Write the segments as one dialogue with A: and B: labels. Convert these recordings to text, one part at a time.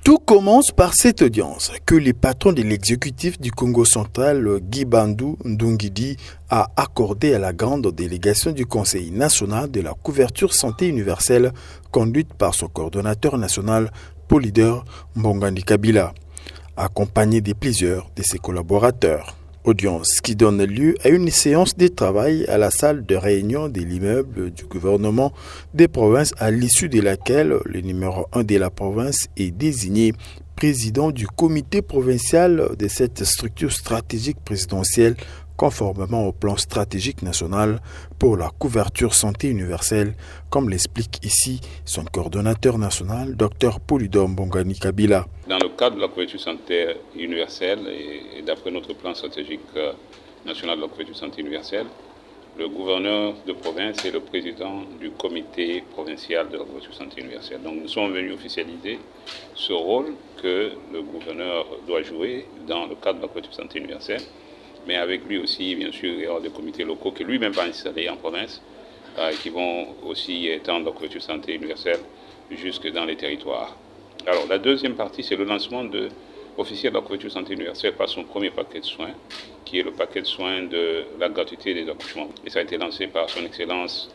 A: Tout commence par cette audience que le patron de l'exécutif du Congo central, Guy Bandou Ndungidi, a accordé à la grande délégation du Conseil national de la couverture santé universelle conduite par son coordonnateur national, Polydor Mbongani Kabila, accompagné de plusieurs de ses collaborateurs. Audience qui donne lieu à une séance de travail à la salle de réunion de l'immeuble du gouvernement des provinces, à l'issue de laquelle le numéro 1 de la province est désigné président du comité provincial de cette structure stratégique présidentielle conformément au plan stratégique national pour la couverture santé universelle, comme l'explique ici son coordonnateur national, Dr Polydor Mbongani Kabila.
B: Dans le cadre de la couverture santé universelle et d'après notre plan stratégique national de la couverture santé universelle, le gouverneur de province est le président du comité provincial de la couverture santé universelle. Donc nous sommes venus officialiser ce rôle que le gouverneur doit jouer dans le cadre de la couverture santé universelle. Mais avec lui aussi, bien sûr, il y aura des comités locaux que lui-même va installer en province, qui vont aussi étendre la couverture santé universelle jusque dans les territoires. Alors, la deuxième partie, c'est le lancement officiel de la couverture santé universelle par son premier paquet de soins, qui est le paquet de soins de la gratuité des accouchements. Et ça a été lancé par son Excellence,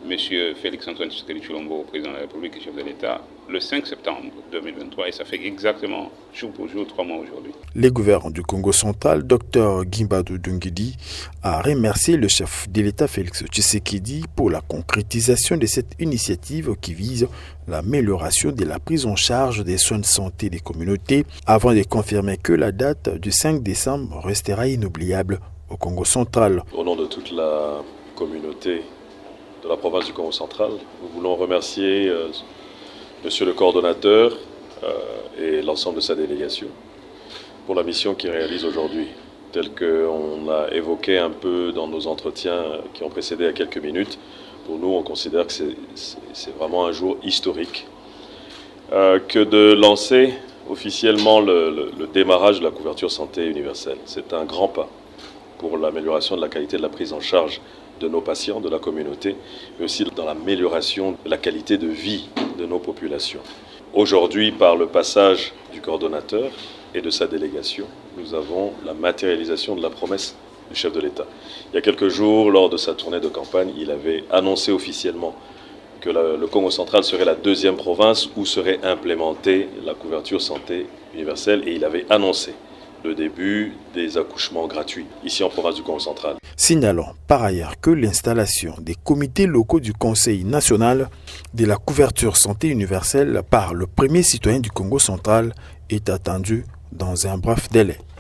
B: Monsieur Félix-Antoine Tshisekedi Tshilombo, président de la République et chef de l'État, le 5 septembre 2023, et ça fait exactement jour pour jour, 3 mois aujourd'hui.
A: Le gouverneur du Congo central, Dr Guy Bandou Ndungidi, a remercié le chef de l'État Félix Tshisekedi pour la concrétisation de cette initiative qui vise l'amélioration de la prise en charge des soins de santé des communautés, avant de confirmer que la date du 5 décembre restera inoubliable au Congo central.
C: Au nom de toute la communauté de la province du Congo central, nous voulons remercier Monsieur le coordonnateur et l'ensemble de sa délégation pour la mission qu'il réalise aujourd'hui. Tel qu'on a évoqué un peu dans nos entretiens qui ont précédé à quelques minutes, pour nous, on considère que c'est vraiment un jour historique que de lancer officiellement le démarrage de la couverture santé universelle. C'est un grand pas pour l'amélioration de la qualité de la prise en charge de nos patients, de la communauté, mais aussi dans l'amélioration de la qualité de vie de nos populations. Aujourd'hui, par le passage du coordonnateur et de sa délégation, nous avons la matérialisation de la promesse du chef de l'État. Il y a quelques jours, lors de sa tournée de campagne, il avait annoncé officiellement que le Congo central serait la deuxième province où serait implémentée la couverture santé universelle, et il avait annoncé le début des accouchements gratuits ici en province du Congo central.
A: Signalons par ailleurs que l'installation des comités locaux du Conseil national de la couverture santé universelle par le premier citoyen du Congo central est attendue dans un bref délai.